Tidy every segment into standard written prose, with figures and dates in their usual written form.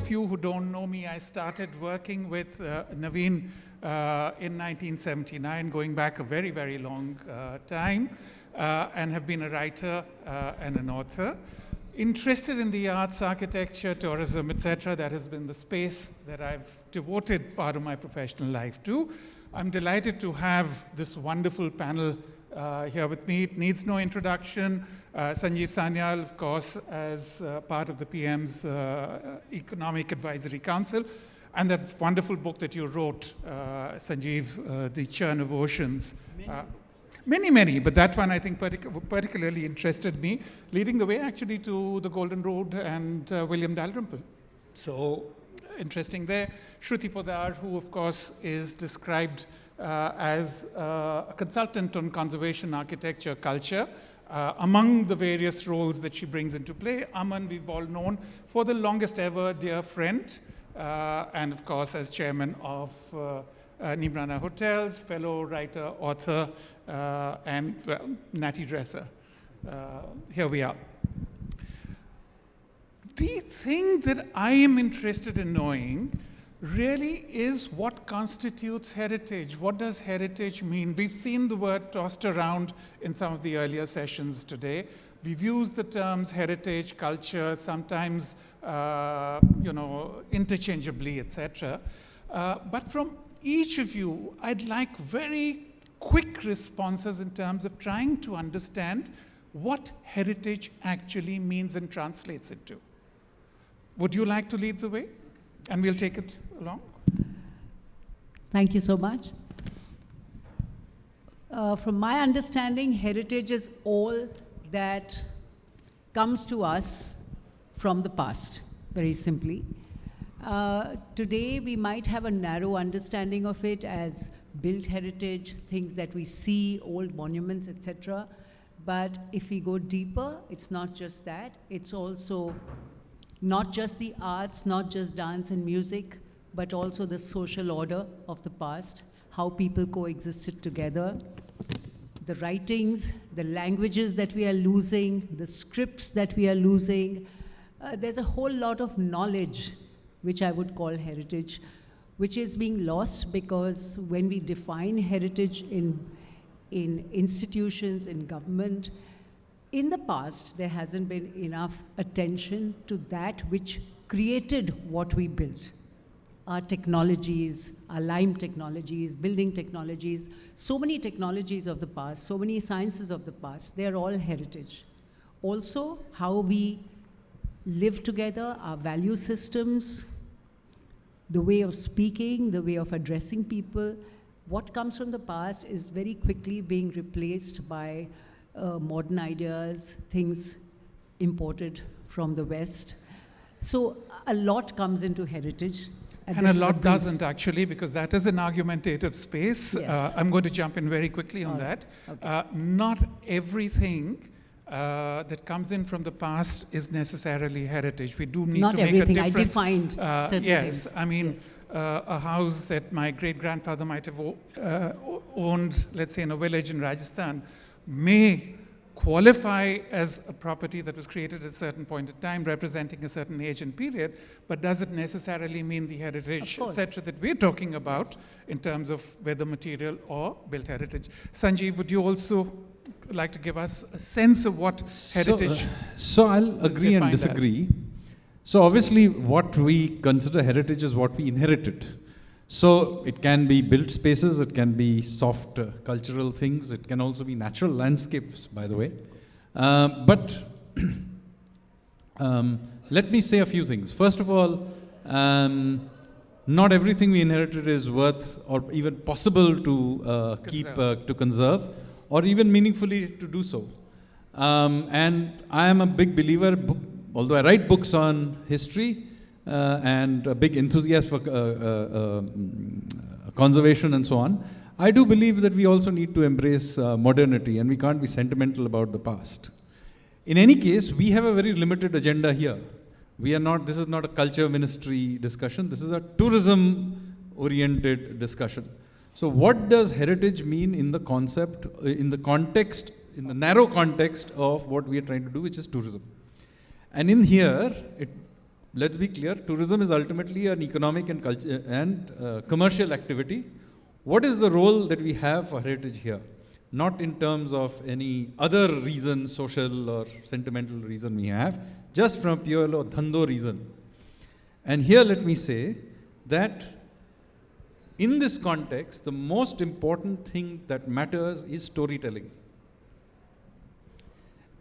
of you who don't know me, I started working with Naveen in 1979, going back a very, very long time, and have been a writer and an author. Interested in the arts, architecture, tourism, etc. That has been the space that I've devoted part of my professional life to. I'm delighted to have this wonderful panel here with me. It needs no introduction. Sanjeev Sanyal, of course, as part of the PM's Economic Advisory Council, and that wonderful book that you wrote, Sanjeev, The Churn of Oceans. Many, but that one I think particularly interested me, leading the way actually to the Golden Road and William Dalrymple. So interesting there. Shruti Poddar, who of course is described as a consultant on conservation, architecture, culture, among the various roles that she brings into play. Aman, we've all known for the longest ever dear friend, and of course as chairman of Neemrana Hotels, fellow writer, author, and well, natty dresser. Here we are. The thing that I am interested in knowing really is what constitutes heritage. What does heritage mean? We've seen the word tossed around in some of the earlier sessions today. We've used the terms heritage, culture, sometimes interchangeably, etc. But from each of you, I'd like very quick responses in terms of trying to understand what heritage actually means and translates it to. Would you like to lead the way? And we'll take it along. Thank you so much. From my understanding, heritage is all that comes to us from the past, very simply. Today, we might have a narrow understanding of it as built heritage, things that we see, old monuments, etc. But if we go deeper, it's not just that. It's also not just the arts, not just dance and music, but also the social order of the past, how people coexisted together, the writings, the languages that we are losing, the scripts that we are losing. There's a whole lot of knowledge, which I would call heritage, which is being lost because when we define heritage in institutions, in government, in the past, there hasn't been enough attention to that which created what we built. Our technologies, our lime technologies, building technologies, so many technologies of the past, so many sciences of the past, they're all heritage. Also, how we live together, our value systems, the way of speaking, the way of addressing people, what comes from the past is very quickly being replaced by modern ideas, things imported from the West. So a lot comes into heritage. And a lot doesn't actually, because that is an argumentative space. Yes. I'm going to jump in very quickly on that. Okay. Not everything that comes in from the past is necessarily heritage. We do need to make a difference. Not everything. I defined certain yes, things. I mean, yes. A house that my great-grandfather might have owned, let's say in a village in Rajasthan, may qualify as a property that was created at a certain point in time, representing a certain age and period, but does it necessarily mean the heritage, etc., that we're talking about in terms of whether material or built heritage? Sanjeev, would you also like to give us a sense of what heritage So I'll agree and disagree. So obviously what we consider heritage is what we inherited. So it can be built spaces, it can be soft cultural things, it can also be natural landscapes, by the way. But let me say a few things. First of all, not everything we inherited is worth or even possible to keep, to conserve, or even meaningfully to do so. And I am a big believer, although I write books on history, and a big enthusiast for conservation and so on, I do believe that we also need to embrace modernity, and we can't be sentimental about the past. In any case, we have a very limited agenda here. We are not, this is not a culture ministry discussion, this is a tourism-oriented discussion. So what does heritage mean in the concept, in the context, in the narrow context of what we are trying to do, which is tourism? And in here, let's be clear, tourism is ultimately an economic and commercial activity. What is the role that we have for heritage here? Not in terms of any other reason, social or sentimental reason we have, just from pure dhando reason. And here let me say that in this context, the most important thing that matters is storytelling.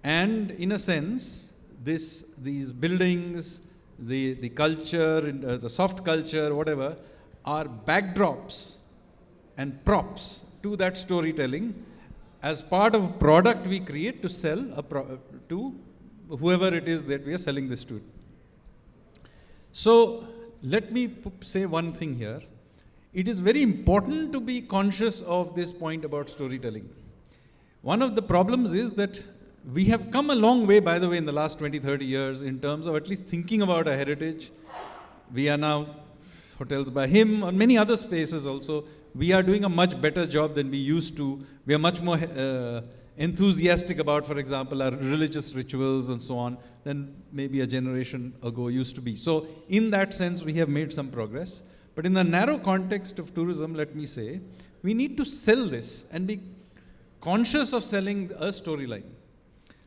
And in a sense, these buildings, the culture, the soft culture, whatever, are backdrops and props to that storytelling as part of a product we create to sell to whoever it is that we are selling this to. So let me say one thing here. It is very important to be conscious of this point about storytelling. One of the problems is that we have come a long way, by the way, in the last 20, 30 years in terms of at least thinking about our heritage. We are now Hotels by Him, or many other spaces also. We are doing a much better job than we used to. We are much more enthusiastic about, for example, our religious rituals and so on than maybe a generation ago used to be. So in that sense, we have made some progress. But in the narrow context of tourism, let me say, we need to sell this and be conscious of selling a storyline.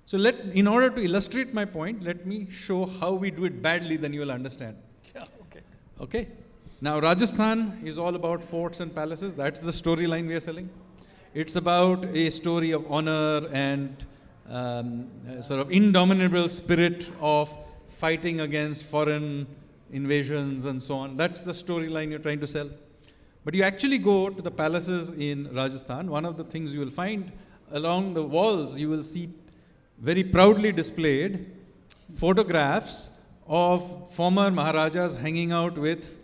So in order to illustrate my point, let me show how we do it badly, then you will understand. Yeah, okay. Okay? Now, Rajasthan is all about forts and palaces. That's the storyline we are selling. It's about a story of honor and sort of indomitable spirit of fighting against foreign invasions and so on. That's the storyline you're trying to sell. But you actually go to the palaces in Rajasthan, one of the things you will find along the walls, you will see very proudly displayed photographs of former Maharajas hanging out with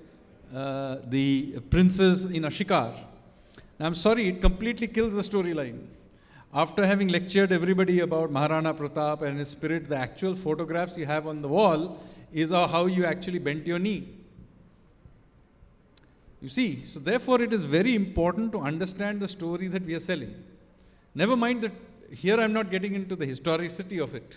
the princes in a shikar. Now, I'm sorry, it completely kills the storyline. After having lectured everybody about Maharana Pratap and his spirit, the actual photographs you have on the wall is how you actually bent your knee. You see, so therefore it is very important to understand the story that we are selling. Never mind that here I'm not getting into the historicity of it.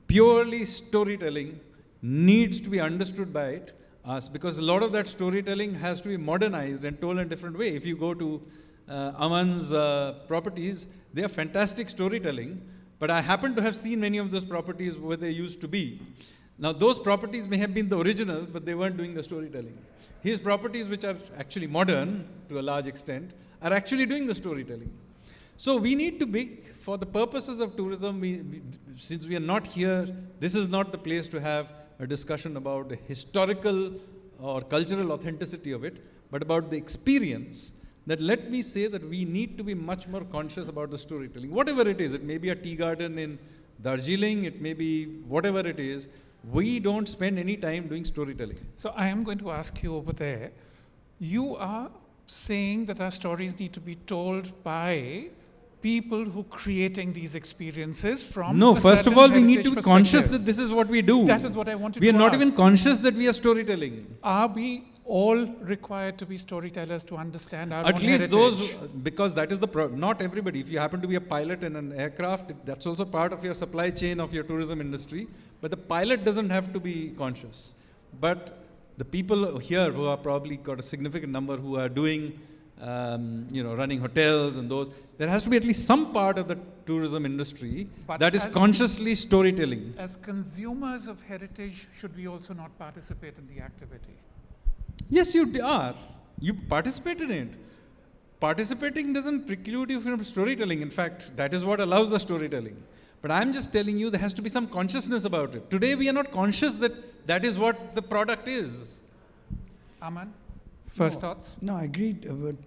Purely storytelling needs to be understood by us because a lot of that storytelling has to be modernized and told in a different way. If you go to Aman's properties, they are fantastic storytelling, but I happen to have seen many of those properties where they used to be. Now, those properties may have been the originals, but they weren't doing the storytelling. His properties, which are actually modern to a large extent, are actually doing the storytelling. So we need to be, for the purposes of tourism, since we are not here, this is not the place to have a discussion about the historical or cultural authenticity of it, but about the experience. That let me say that we need to be much more conscious about the storytelling. Whatever it is, it may be a tea garden in Darjeeling, it may be whatever it is, we don't spend any time doing storytelling. So I am going to ask you over there, you are saying that our stories need to be told by people who are creating these experiences from No, first of all, we need to be conscious that this is what we do. That is what I wanted to ask. We are not ask. even conscious that we are storytelling. Are we all required to be storytellers to understand our At own least heritage? those, because that is not everybody. If you happen to be a pilot in an aircraft, that's also part of your supply chain of your tourism industry. But the pilot doesn't have to be conscious. But the people here who are probably got a significant number who are doing, running hotels and those, there has to be at least some part of the tourism industry that is consciously storytelling. As consumers of heritage, should we also not participate in the activity? Yes, you are. You participated in it. Participating doesn't preclude you from storytelling. In fact, that is what allows the storytelling. But I'm just telling you there has to be some consciousness about it. Today we are not conscious that that is what the product is. Aman, first thoughts? No, I agree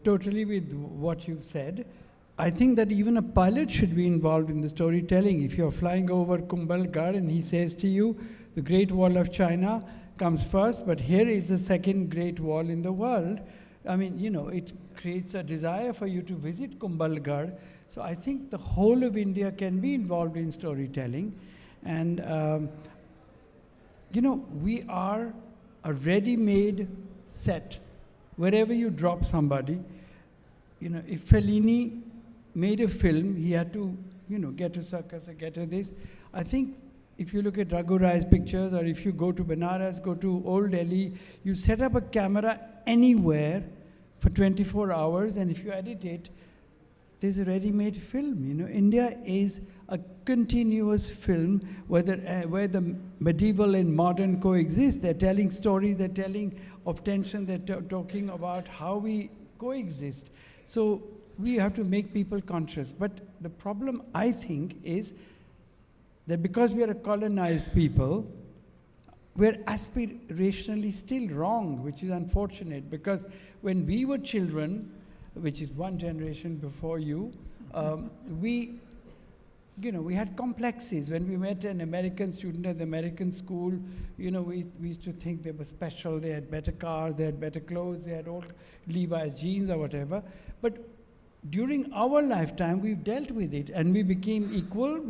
totally with what you've said. I think that even a pilot should be involved in the storytelling. If you're flying over Kumbhalgarh and he says to you, the Great Wall of China comes first, but here is the second great wall in the world. I mean, it creates a desire for you to visit Kumbhalgarh. So I think the whole of India can be involved in storytelling. And, we are a ready-made set. Wherever you drop somebody, if Fellini made a film, he had to, get a circus or get a this. I think if you look at Raghu Rai's pictures, or if you go to Benares, go to Old Delhi, you set up a camera anywhere for 24 hours, and if you edit it, there's a ready-made film. You know, India is a continuous film where the medieval and modern coexist. They're telling stories, they're telling of tension, they're talking about how we coexist. So we have to make people conscious. But the problem, I think, is that because we are a colonized people, we're aspirationally still wrong, which is unfortunate, because when we were children, which is one generation before you, we had complexes. When we met an American student at the American school, we used to think they were special, they had better cars, they had better clothes, they had old Levi's jeans or whatever. But during our lifetime, we've dealt with it, and we became equal.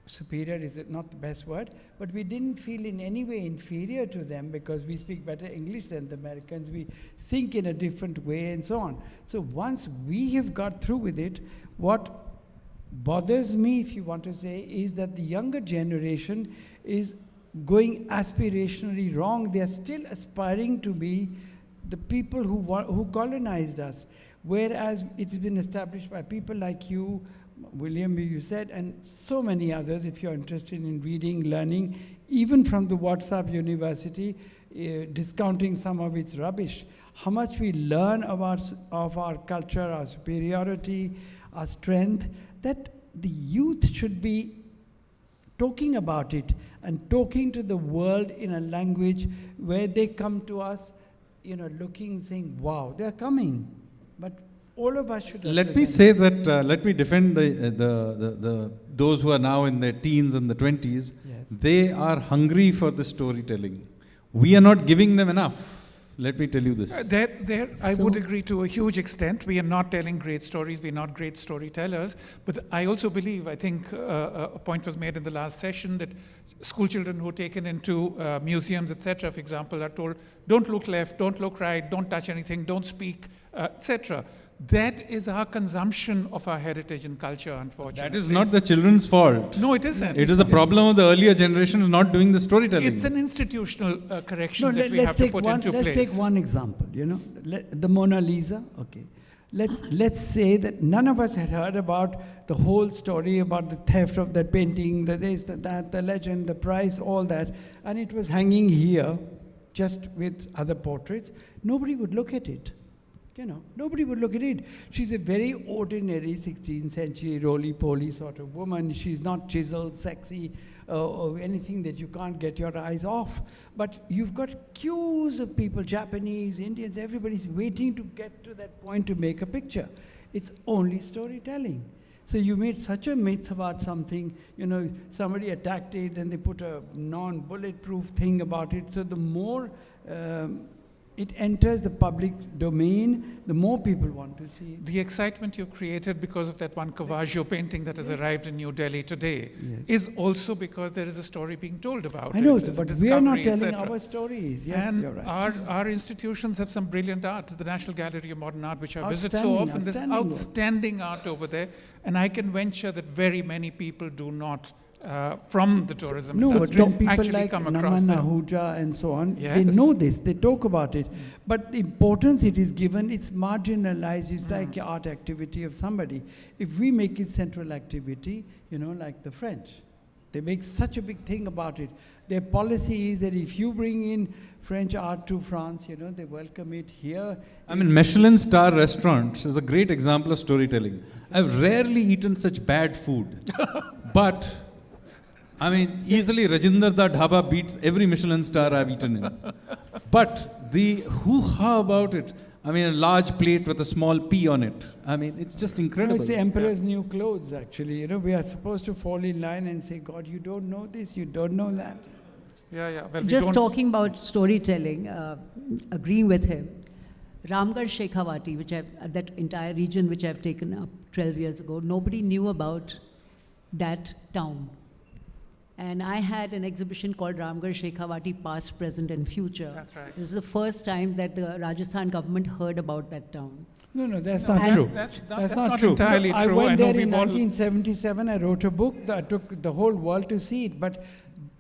Superior is not the best word, but we didn't feel in any way inferior to them because we speak better English than the Americans, we think in a different way, and so on. So once we have got through with it, what bothers me, if you want to say, is that the younger generation is going aspirationally wrong. They are still aspiring to be the people who colonized us, whereas it has been established by people like you, William, you said, and so many others, if you're interested in reading, learning, even from the WhatsApp University, discounting some of its rubbish, how much we learn of our culture, our superiority, our strength, that the youth should be talking about it and talking to the world in a language where they come to us, looking, saying, wow, they're coming. But all of us should. Let me say that, let me defend those who are now in their teens and the 20s. Yes. They are hungry for the storytelling. We are not giving them enough. Let me tell you this. I would agree to a huge extent. We are not telling great stories. We're not great storytellers. But I also believe, I think a point was made in the last session that school children who are taken into museums, etc., for example, are told, don't look left, don't look right, don't touch anything, don't speak, etc. That is our consumption of our heritage and culture, unfortunately. That is not the children's fault. No, it isn't. It is the problem of the earlier generation not doing the storytelling. It's an institutional correction that we have to put into place. Let's take one example, the Mona Lisa, okay. Let's say that none of us had heard about the whole story about the theft of that painting, the this, the that, the legend, the price, all that, and it was hanging here just with other portraits. Nobody would look at it. Nobody would look at it. She's a very ordinary 16th century roly-poly sort of woman. She's not chiseled, sexy, or anything that you can't get your eyes off. But you've got queues of people, Japanese, Indians, everybody's waiting to get to that point to make a picture. It's only storytelling. So you made such a myth about something, somebody attacked it and they put a non-bulletproof thing about it. So the more it enters the public domain, the more people want to see it. The excitement you've created because of that one Caravaggio painting that has arrived in New Delhi today is also because there is a story being told about it. I know, but we are not telling our stories. Yes, and you're right. Our institutions have some brilliant art. The National Gallery of Modern Art, which I visit so often, there's outstanding art over there. And I can venture that very many people do not from the tourism industry actually like come across Naman, them. Ahuja and so on, Yes. they know this, they talk about it. But the importance it is given, it's marginalized, it's like an art activity of somebody. If we make it central activity, like the French, they make such a big thing about it. Their policy is that if you bring in French art to France, they welcome it here. I mean, Michelin star restaurants is a great example of storytelling. I've rarely eaten such bad food, but easily Rajinder Da Dhaba beats every Michelin star I've eaten in. But the hoo-ha about it, a large plate with a small pea on it. It's just incredible. It's the emperor's new clothes, actually. We are supposed to fall in line and say, God, you don't know this, you don't know that. Yeah. Well, just talking about storytelling, agreeing with him. Ramgarh Shekhawati, that entire region which I've taken up 12 years ago, nobody knew about that town. And I had an exhibition called Ramgarh Shekhawati Past, Present and Future. That's right. It was the first time that the Rajasthan government heard about that town. No, that's not true. That's That's not not true. entirely I true. went know there in we've all- 1977. I wrote a book that took the whole world to see it. But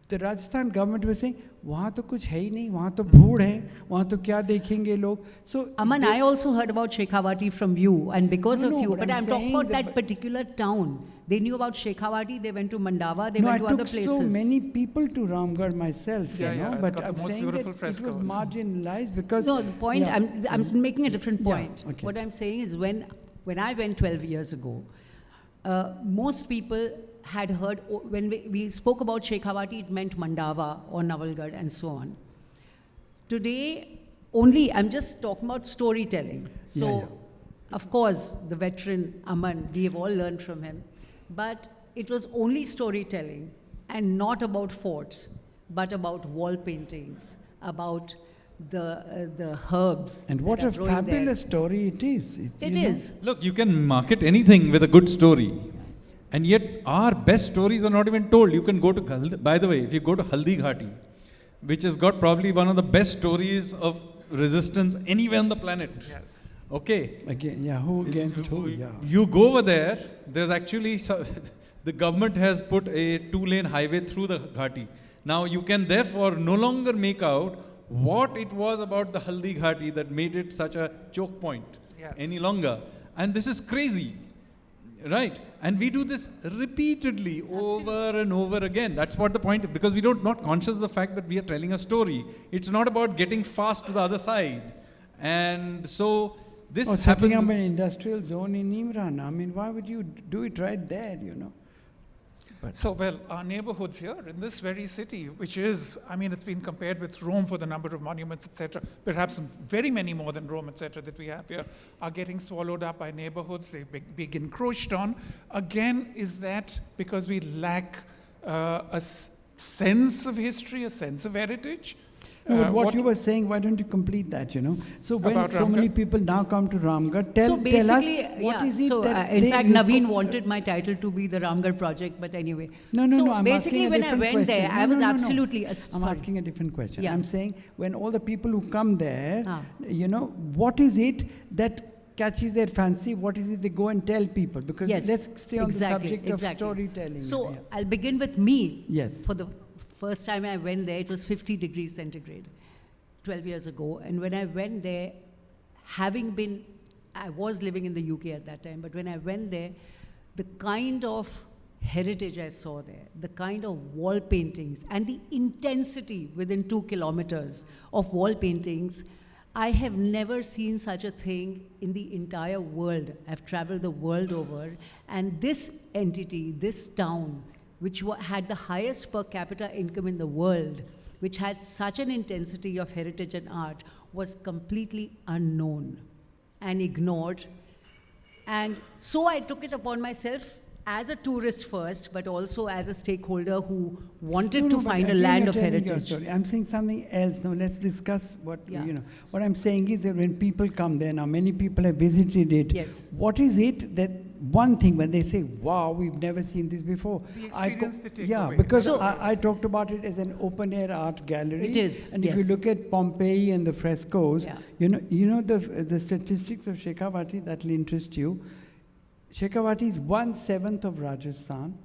the Rajasthan government was saying, वहाँ तो कुछ है ही नहीं, वहाँ तो भूड़ है, वहाँ तो क्या देखेंगे लोग. So Aman, I also heard about Shekhawati from you, and because No, of no, you. but But I'm I'm talking saying about that- that particular town. They knew about Shekhawati, they went to Mandava, they no, I went to other took places. so many people to Ramgarh myself, Yeah, you yeah, know, it's but got the I'm most saying beautiful that it was frescoes. marginalized because... No, the point, Yeah. I'm making a different Yeah, point. okay. What I'm saying is when I went 12 years ago, most people had heard, when we spoke about Shekhawati, it meant Mandava or Navalgarh and so on. Today, I'm just talking about storytelling. So, Yeah, yeah. of course, the veteran Aman, we have all learned from him. But it was only storytelling and not about forts, but about wall paintings, about the herbs. And what that a are growing there. fabulous story it is. It you know. is. Look, you can market anything with a good story. And yet, our best stories are not even told. You can go to, by the way, if you go to Haldi Ghati, which has got probably one of the best stories of resistance anywhere on the planet. Yes. Okay. Again, yeah, who against who? Yeah. You go over there, there's actually, the government has put a 2-lane highway through the Ghati. Now you can therefore no longer make out what it was about the Haldi Ghati that made it such a choke point Yes. any longer. And this is crazy, right? And we do this repeatedly over and over again. That's what the point is, because we don't not conscious of the fact that we are telling a story. It's not about getting fast to the other side. And so this Or setting up an happens. industrial zone in Neemrana. I mean, why would you do it right there, you know? So, well, our neighborhoods here in this very city, which is, I mean, it's been compared with Rome for the number of monuments, etc. Perhaps very many more than Rome, etc., that we have here, are getting swallowed up by neighborhoods. They being encroached on. Again, is that because we lack sense of history, a sense of heritage? No, but what you were saying, why don't you complete that, you know? So when About so many Ramgarh? people now come to Ramgarh, tell us what is it so, that in they fact, reco- Naveen wanted my title to be the Ramgarh project, but anyway. No, so I'm basically, asking a when I different went question. there, No, I was no. absolutely. I'm sorry. asking a different question. Yeah. I'm saying, when all the people who come there, Ah. you know, what is it that catches their fancy? What is it they go and tell people? Because Yes, let's stay on exactly, the subject of exactly. storytelling. So Yeah. I'll begin with me. Yes. For the first time I went there, it was 50 degrees centigrade, 12 years ago. And when I went there, I was living in the UK at that time, but when I went there, the kind of heritage I saw there, the kind of wall paintings and the intensity within 2 kilometers of wall paintings, I have never seen such a thing in the entire world. I've traveled the world over, and this entity, this town, which had the highest per capita income in the world, which had such an intensity of heritage and art, was completely unknown and ignored. And so I took it upon myself as a tourist first, but also as a stakeholder who wanted to but find a again land you're of telling your heritage. story. I'm saying something else. Now let's discuss what, Yeah. you know. What I'm saying is that when people come there, now many people have visited it. Yes. What is it that, one thing when they say, wow, we've never seen this before. The experience they take away. Because So- I talked about it as an open air art gallery. It is, And if you yes. look at Pompeii and the frescoes, Yeah. you know the statistics of Shekhawati, that will interest you. Shekhawati is 1/7 of Rajasthan.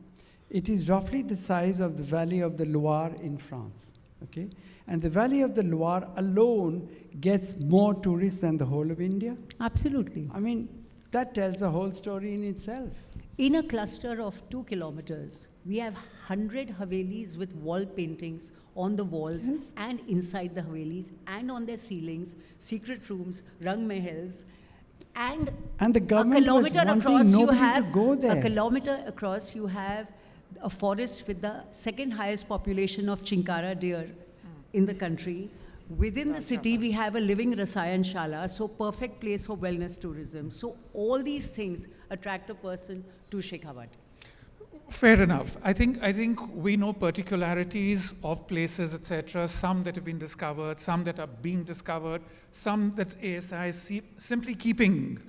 It is roughly the size of the valley of the Loire in France. Okay? And the valley of the Loire alone gets more tourists than the whole of India. Absolutely. I mean, that tells a whole story in itself. In a cluster of 2 kilometers, we have 100 Havelis with wall paintings on the walls Yes. and inside the Havelis and on their ceilings, secret rooms, Rang Mahals. And And the a government was kilometer wanting across you nobody have to go there. a kilometer across you have a forest with the second highest population of chinkara deer in the country. Within the city, we have a living Rasayan Shala, so perfect place for wellness tourism. So all these things attract a person to Shekhawati. Fair enough. I think we know particularities of places, etc. Some that have been discovered, some that are being discovered, some that ASI is simply keeping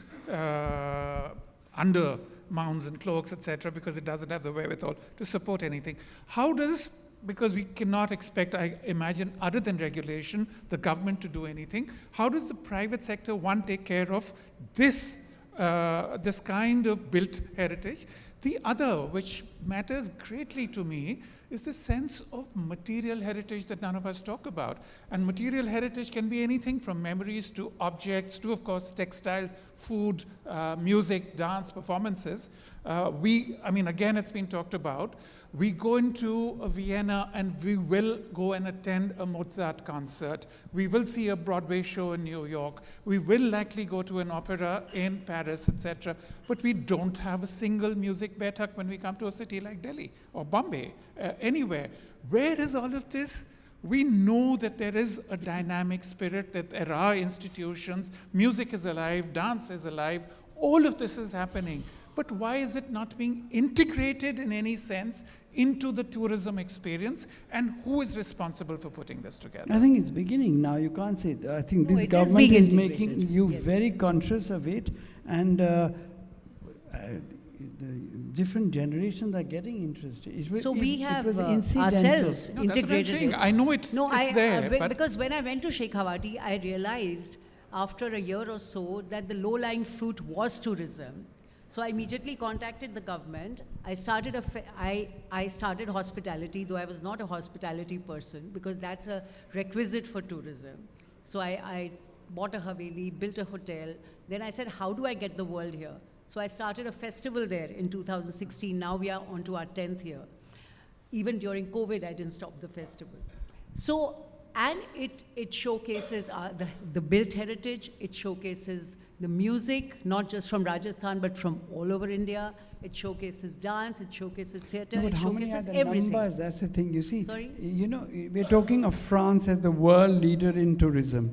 under mounds and cloaks, etc., because it doesn't have the wherewithal to support anything. How does, because we cannot expect, I imagine, other than regulation, the government to do anything, how does the private sector, one, take care of this, this kind of built heritage? The other, which matters greatly to me, is the sense of material heritage that none of us talk about. And material heritage can be anything from memories to objects to, of course, textiles, food, music, dance, performances. I mean, again, it's been talked about. We go into Vienna and we will go and attend a Mozart concert. We will see a Broadway show in New York. We will likely go to an opera in Paris, etc. But we don't have a single music betak when we come to a city like Delhi or Bombay, anywhere. Where is all of this? We know that there is a dynamic spirit, that there are institutions, music is alive, dance is alive, all of this is happening. But why is it not being integrated in any sense into the tourism experience, and who is responsible for putting this together? I think it's beginning now. You can't say that. I think No, this it is government being is making integrated. you Yes. very conscious of it, and the different generations are getting interested. So we have it was incidental. ourselves No, that's what I'm integrated saying. it. I know it's there, but Because when I went to Shekhawati, I realized after a year or so that the low-lying fruit was tourism. So I immediately contacted the government. I started I started hospitality, though I was not a hospitality person, because that's a requisite for tourism. So I bought a Haveli, built a hotel. Then I said, how do I get the world here? So I started a festival there in 2016. Now we are on to our 10th year. Even during COVID, I didn't stop the festival. So, and it showcases the built heritage. It showcases the music, not just from Rajasthan, but from all over India. It showcases dance, it showcases theatre, No, but it how many are showcases the everything. numbers? That's the thing. You see, Sorry? you know, we're talking of France as the world leader in tourism.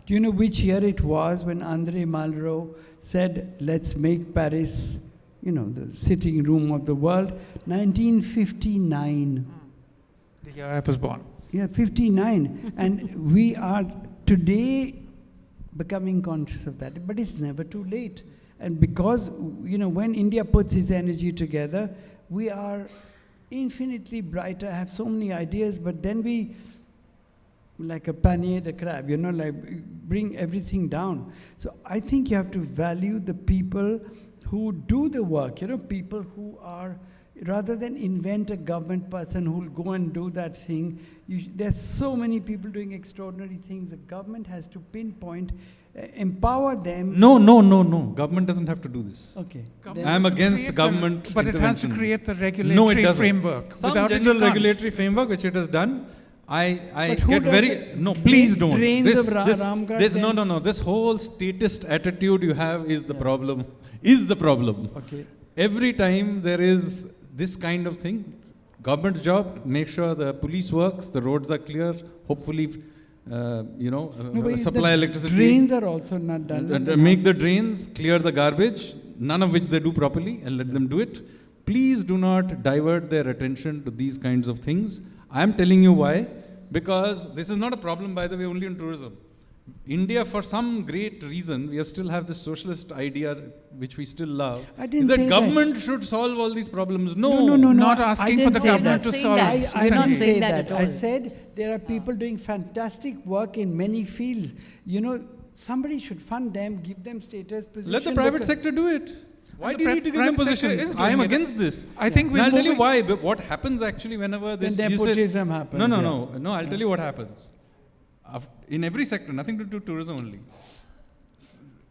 Do you know which year it was when André Malraux said, let's make Paris, you know, the sitting room of the world? 1959. the year I was born. Yeah, 59. And we are today becoming conscious of that. But it's never too late. And because, you know, when India puts its energy together, we are infinitely brighter, have so many ideas, but then we, like a panier de crab, you know, like bring everything down. So I think you have to value the people who do the work, you know, people who are, rather than invent a government person who will go and do that thing. There's so many people doing extraordinary things. The government has to pinpoint, empower them. No. Government doesn't have to do this. Okay. Government I'm has to against create government but it has to intervention. create the No, it regulatory doesn't. framework. Some Without it, you general can't. regulatory framework which it has done. I But who get does very it? no. Please don't. Trains This, of this, Ramgarh this then- no. This whole statist attitude you have is the problem. Is the problem. Okay. Every time there is this kind of thing, government's job, make sure the police works, the roads are clear, hopefully, No, but supply the electricity. drains are also not done. And make the drains, clear the garbage, none of which they do properly, and let them do it. Please do not divert their attention to these kinds of things. I am telling you why. Because this is not a problem, by the way, only in tourism. India, for some great reason, we still have this socialist idea which we still love. I didn't that say government should solve all these problems. No. Not I asking didn't for the say government that. to Saying solve. that. I We're not didn't saying say that that. at I all. said there are people doing fantastic work in many fields. You know, somebody should fund them, give them status, position. Let the private because- sector do it. Why the do you need to give them private sector positions? is I am doing it. against this. I think And we're I'll tell you moving- why. But what happens actually whenever this Then you say- nepotism happens, No. yeah. No, I'll tell you what happens. In every sector, nothing to do with tourism only.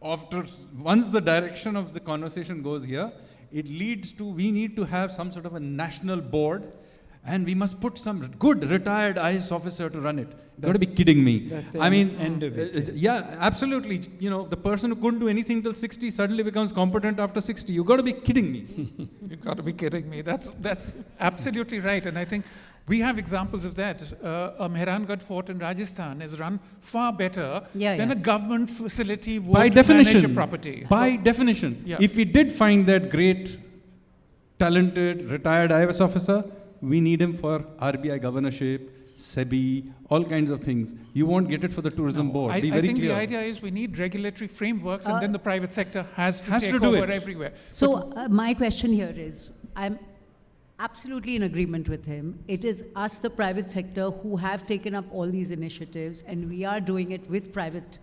Once the direction of the conversation goes here, it leads to, we need to have some sort of a national board, and we must put some good retired IAS officer to run it. You've got to be kidding me. That's the I mean, end of it, yes. yeah, absolutely. You know, the person who couldn't do anything till 60 suddenly becomes competent after 60. You've got to be kidding me. You've got to be kidding me. That's absolutely right. And I think we have examples of that. A Mehrangarh fort in Rajasthan is run far better than a government facility would By manage a definition. property. By So- definition. Yeah. If we did find that great, talented, retired IAS officer, we need him for RBI governorship, SEBI, all kinds of things. You won't get it for the tourism board. I Be very think clear. the idea is we need regulatory frameworks, and then the private sector has to Has take to do over it. everywhere. So my question here is, I'm absolutely in agreement with him. It is us, the private sector, who have taken up all these initiatives, and we are doing it with private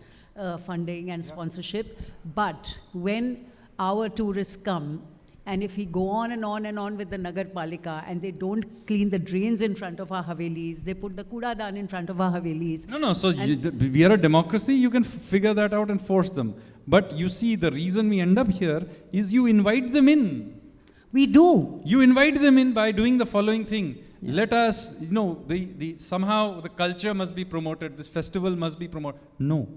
funding and sponsorship. But when our tourists come, and if we go on and on and on with the Nagar Palika, and they don't clean the drains in front of our Havelis, they put the Kudadan in front of our Havelis. No, so we are a democracy, you can figure that out and force them. But you see, the reason we end up here is you invite them in. We do. You invite them in by doing the following thing. Yeah. Let us, somehow the culture must be promoted, this festival must be promoted. No.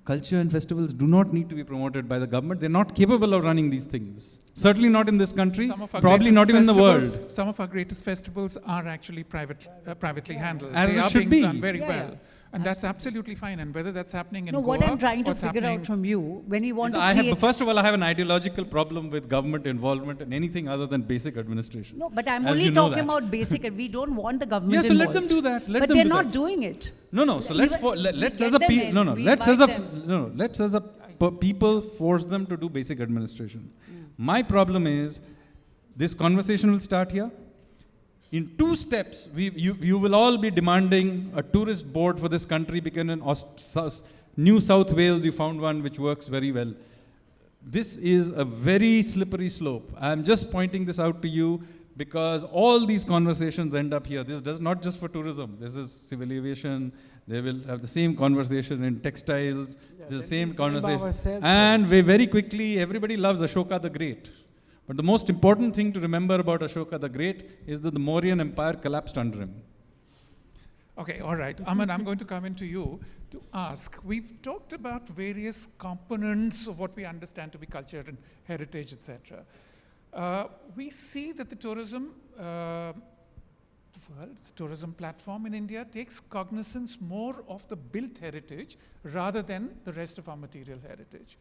Culture and festivals do not need to be promoted by the government. They're not capable of running these things. Certainly not in this country, probably not even in the world. Some of our greatest festivals are actually privately handled. As they it are should being be. done very well. And that's absolutely fine. And whether that's happening in No, Goa, what I'm trying to what's figure happening out from you, when we want to create... First of all, I have an ideological problem with government involvement in anything other than basic administration. No, but I'm As only you know talking that. about basic. We don't want the government Yeah, so involved. let them do that. Let but them they're do not that. doing it. No. So let's as a people force them to do basic administration. My problem is this conversation will start here. In 2 steps, you will all be demanding a tourist board for this country because in New South Wales you found one which works very well. This is a very slippery slope. I'm just pointing this out to you because all these conversations end up here. This does not just for tourism. This is civil aviation. They will have the same conversation in textiles, the same conversation. And very quickly, everybody loves Ashoka the Great. But the most important thing to remember about Ashoka the Great is that the Mauryan Empire collapsed under him. Okay, all right. Aman, I'm going to come into you to ask. We've talked about various components of what we understand to be culture and heritage, etc. We see that the tourism platform in India takes cognizance more of the built heritage rather than the rest of our material heritage.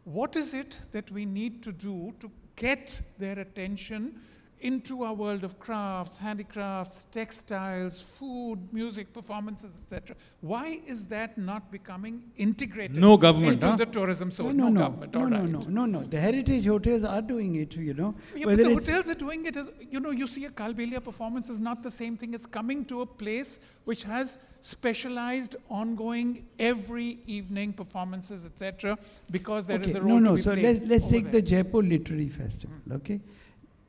What is it that we need to do to get their attention into our world of crafts, handicrafts, textiles, food, music, performances, etc.? Why is that not becoming integrated into the tourism zone? No, No. The heritage hotels are doing it, Yeah, but the hotels are doing it as, you see a Kalbelia performance is not the same thing as coming to a place which has specialized, ongoing, every evening performances, etc., because there is a role to be played. So let's take the Jaipur Literary Festival, okay?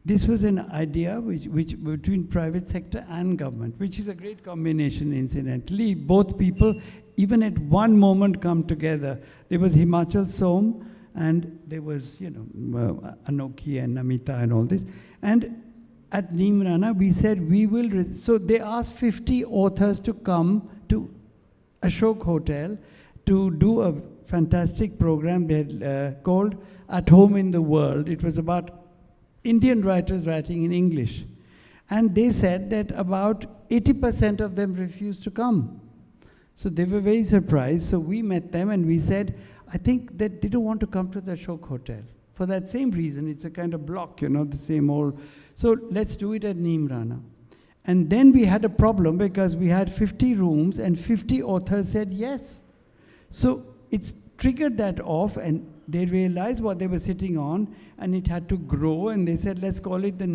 This was an idea which between private sector and government, which is a great combination, incidentally. Both people, even at one moment, come together. There was Himachal Som, and there was, Anoki and Namita and all this. And at Neemrana, we said we will... So they asked 50 authors to come to Ashok Hotel to do a fantastic program they had called At Home in the World. It was about Indian writers writing in English. And they said that about 80% of them refused to come. So they were very surprised. So we met them and we said, I think that they don't want to come to the Ashok Hotel. For that same reason, it's a kind of block, the same old. So let's do it at Neemrana. And then we had a problem because we had 50 rooms and 50 authors said yes. So it's triggered that off, and they realized what they were sitting on, and it had to grow, and they said, let's call it the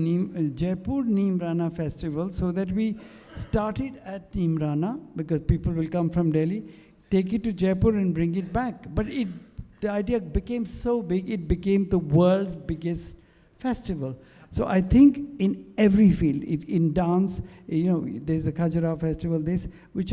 Jaipur Neemrana Festival, so that we started at Neemrana, because people will come from Delhi, take it to Jaipur and bring it back. But the idea became so big, it became the world's biggest festival. So I think in every field, in dance, there's a Khajuraho festival, which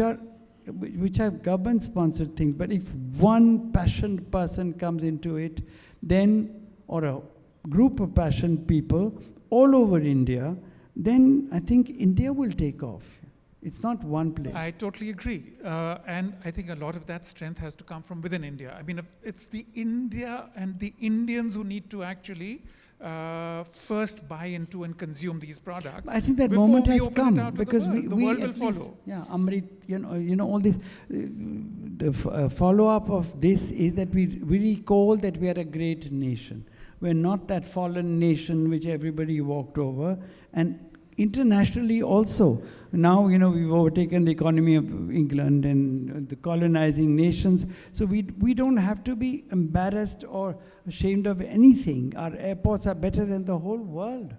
have government-sponsored things. But if one passionate person comes into it, then, or a group of passionate people all over India, then I think India will take off. It's not one place. I totally agree. And I think a lot of that strength has to come from within India. I mean, it's the India and the Indians who need to actually first buy into and consume these products. I think that moment has come because the world will follow. Yeah, Amrit, all this. The follow-up of this is that we recall that we are a great nation. We're not that fallen nation which everybody walked over. And internationally also. Now, we've overtaken the economy of England and the colonizing nations. So we don't have to be embarrassed or ashamed of anything. Our airports are better than the whole world.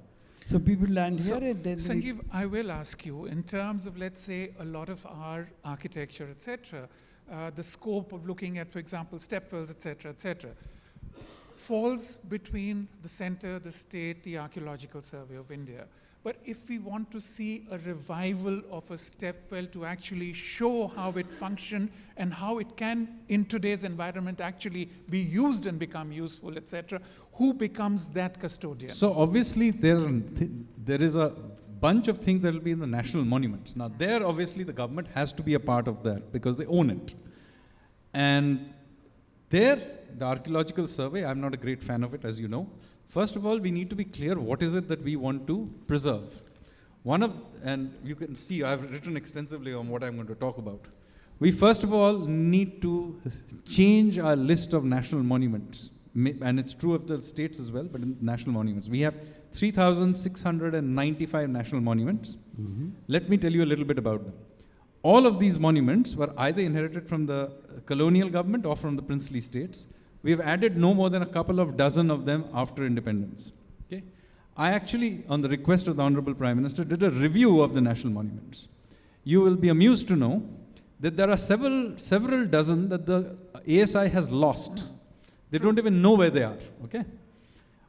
So people land here and then... Sanjeev, I will ask you, in terms of, let's say, a lot of our architecture, etc., the scope of looking at, for example, stepwells, etc., falls between the center, the state, the Archaeological Survey of India. But if we want to see a revival of a stepwell to actually show how it functioned and how it can, in today's environment, actually be used and become useful, etc., who becomes that custodian? So obviously there is a bunch of things that will be in the national monuments. Now there, obviously, the government has to be a part of that because they own it. And there, the Archaeological Survey, I'm not a great fan of it, as you know. First of all, we need to be clear what is it that we want to preserve. And you can see I've written extensively on what I'm going to talk about. We first of all need to change our list of national monuments. And it's true of the states as well, but in national monuments. We have 3,695 national monuments. Mm-hmm. Let me tell you a little bit about them. All of these monuments were either inherited from the colonial government or from the princely states. We've added no more than a couple of dozen of them after independence. Okay? I actually, on the request of the Honorable Prime Minister, did a review of the national monuments. You will be amused to know that there are several dozen that the ASI has lost. They don't even know where they are. Okay?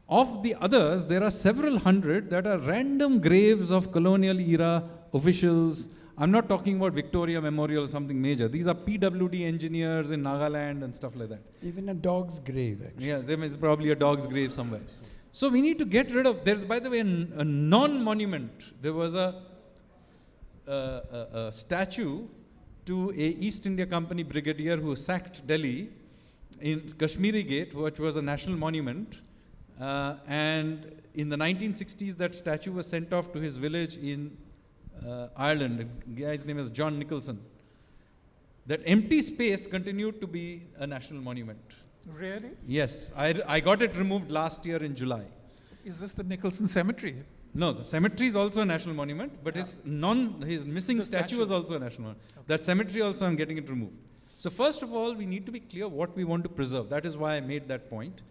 Of the others, there are several hundred that are random graves of colonial era officials. I'm not talking about Victoria Memorial or something major. These are PWD engineers in Nagaland and stuff like that. Even a dog's grave, actually. Yeah, there is probably a dog's grave somewhere. So we need to get rid of, there's, by the way, a non-monument. There was a statue to a East India Company brigadier who sacked Delhi in Kashmiri Gate, which was a national monument. And in the 1960s, that statue was sent off to his village in Ireland. The guy's name is John Nicholson. That empty space continued to be a national monument. Really? Yes. I got it removed last year in July. Is this the Nicholson Cemetery? No, the cemetery is also a national monument, but his missing statue is also a national monument. Okay. That cemetery also, I'm getting it removed. So first of all, we need to be clear what we want to preserve. That is why I made that point.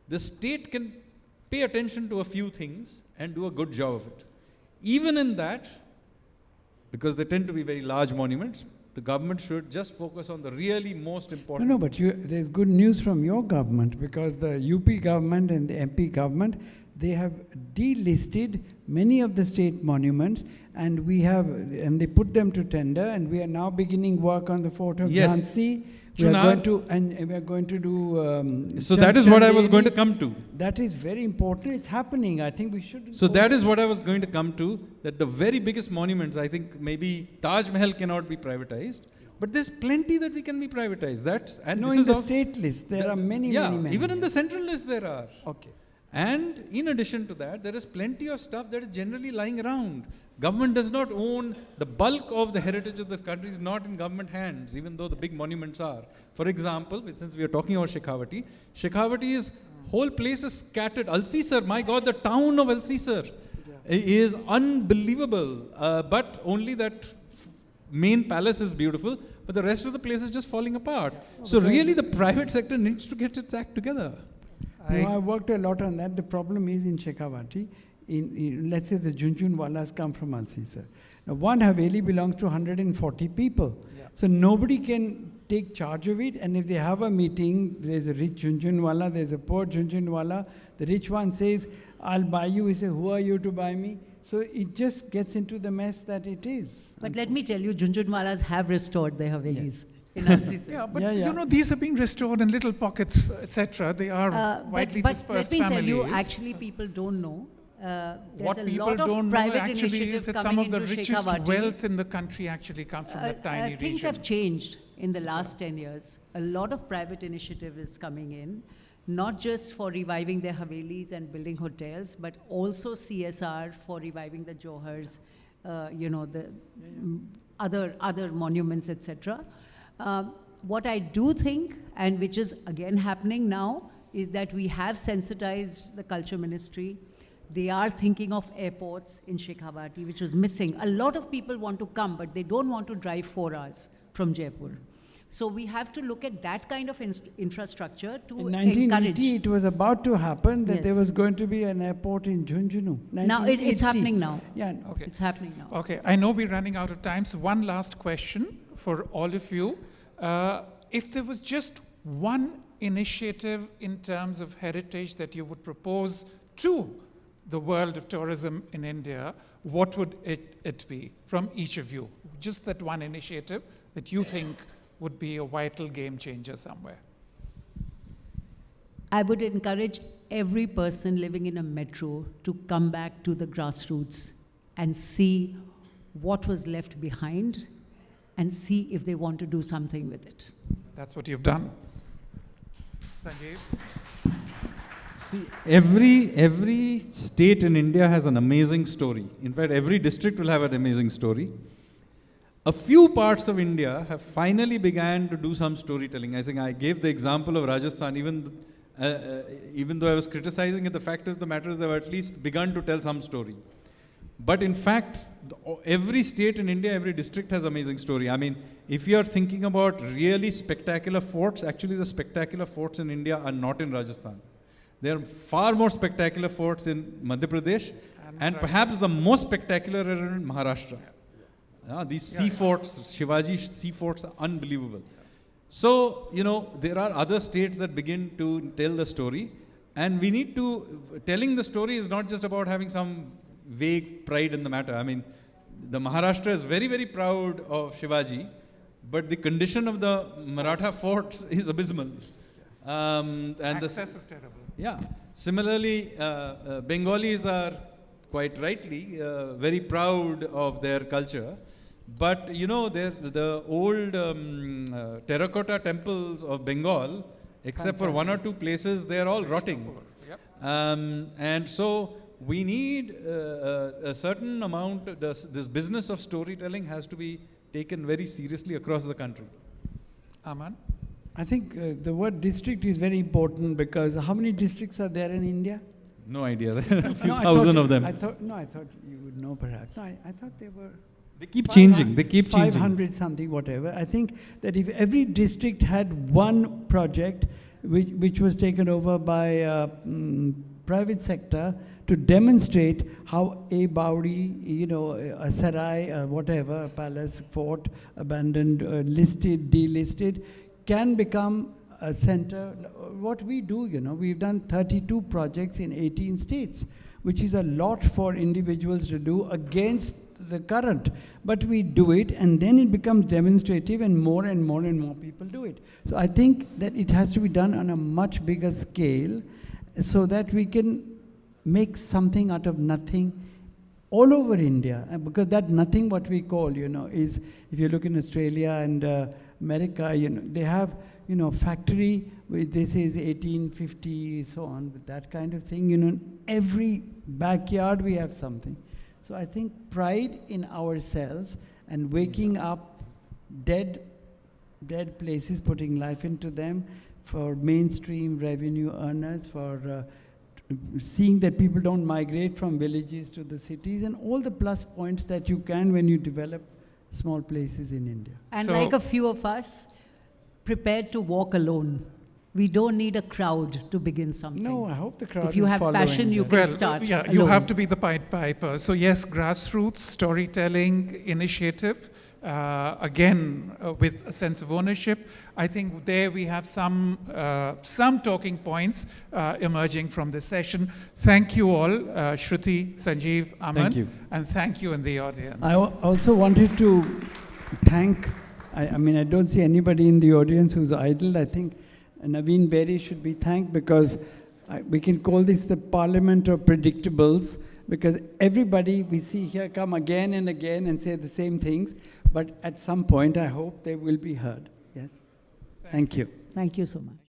The state can pay attention to a few things and do a good job of it. Even in that, because they tend to be very large monuments, the government should just focus on the really most important. No, but there's good news from your government, because the UP government and the MP government, they have delisted many of the state monuments, and they put them to tender, and we are now beginning work on the Fort of Jhansi. We are going to do... so that is what I was going to come to. That is very important. It's happening. I think we should... So that is what I was going to come to, that the very biggest monuments, I think maybe Taj Mahal cannot be privatized, but there's plenty that we can be privatized. In the state list, there are many. Even in the central list there are. Okay. And in addition to that, there is plenty of stuff that is generally lying around. Government does not own, the bulk of the heritage of this country is not in government hands, even though the big monuments are. For example, since we are talking about Shekhavati's whole place is scattered. Alsisar, my God, the town of Alsisar is unbelievable. But only that main palace is beautiful, but the rest of the place is just falling apart. So really the private sector needs to get its act together. I worked a lot on that. The problem is in Shekhavati, let's say the Junjunwalas come from Alsisar. Now one Haveli belongs to 140 people. Yeah. So nobody can take charge of it, and if they have a meeting, there's a rich Junjunwala, there's a poor Junjunwala. The rich one says, I'll buy you. He says, who are you to buy me? So it just gets into the mess that it is. But let me tell you, Junjunwalas have restored their Havelis. Yes. These are being restored in little pockets, etc. They are widely dispersed families. Let me tell you, actually, people don't know. What people don't know actually is that some of the richest wealth in the country actually comes from that tiny region. Things have changed in the last 10 years. A lot of private initiative is coming in, not just for reviving their Havelis and building hotels, but also CSR for reviving the Johars, other monuments, etc. What I do think, and which is again happening now, is that we have sensitized the culture ministry They are thinking of airports in Shekhawati, which was missing. A lot of people want to come, but they don't want to drive 4 hours from Jaipur. So we have to look at that kind of infrastructure to in 1980, encourage. it was about to happen that Yes. there was going to be an airport in Junjunu. Now it's happening now. Yeah. Okay. It's happening now. Okay, I know we're running out of time, so one last question for all of you. If there was just one initiative in terms of heritage that you would propose to the world of tourism in India, what would it be from each of you? Just that one initiative that you think would be a vital game changer somewhere. I would encourage every person living in a metro to come back to the grassroots and see what was left behind and see if they want to do something with it. That's what you've done. Sanjeev? See, every state in India has an amazing story. In fact, every district will have an amazing story. A few parts of India have finally began to do some storytelling. I think I gave the example of Rajasthan, even though I was criticizing it, the fact of the matter is they've at least begun to tell some story. But in fact, every state in India, every district has amazing story. I mean, if you're thinking about really spectacular forts, actually the spectacular forts in India are not in Rajasthan. There are far more spectacular forts in Madhya Pradesh, and perhaps the most spectacular are in Maharashtra. These sea forts, Shivaji sea forts are unbelievable. So, there are other states that begin to tell the story, and we need to, telling the story is not just about having some vague pride in the matter. I mean, the Maharashtra is very, very proud of Shivaji, but the condition of the Maratha forts is abysmal. And Access is terrible. Yeah. Similarly, Bengalis are quite rightly very proud of their culture. But, the old terracotta temples of Bengal, except for 1 or 2 places, they are all rotting. Yep. And so we need a certain amount, this business of storytelling has to be taken very seriously across the country. Aman? I think the word district is very important because how many districts are there in India? No idea. There are a few No, thousand of them. I thought you would know perhaps. No, I thought they were... They keep changing. They keep changing. 500 something, whatever. I think that if every district had one project which was taken over by private sector to demonstrate how a Baudi, a sarai, whatever, a palace, fort, abandoned, listed, delisted, can become a center. What we do, we've done 32 projects in 18 states, which is a lot for individuals to do against the current. But we do it, and then it becomes demonstrative, and more and more and more people do it. So I think that it has to be done on a much bigger scale so that we can make something out of nothing all over India. Because that nothing, what we call, is, if you look in Australia and America, they have, factory, this is 1850, so on, with that kind of thing. Every backyard we have something. So I think pride in ourselves and waking up dead places, putting life into them for mainstream revenue earners, for seeing that people don't migrate from villages to the cities, and all the plus points that you can when you develop small places in India. And So- like a few of us, prepared to walk alone. We don't need a crowd to begin something. No, I hope the crowd If you is have following passion, you that. can start Yeah, you alone. have to be the Pied Piper. So yes, grassroots storytelling initiative, again, with a sense of ownership. I think there we have some talking points emerging from this session. Thank you all, Shruti, Sanjeev, Aman. Thank you. And thank you in the audience. I also wanted to thank, I mean, I don't see anybody in the audience who's idle. I think Naveen Berry should be thanked because we can call this the parliament of predictables, because everybody we see here come again and again and say the same things, but at some point I hope they will be heard. Yes. Thank you. Thank you so much.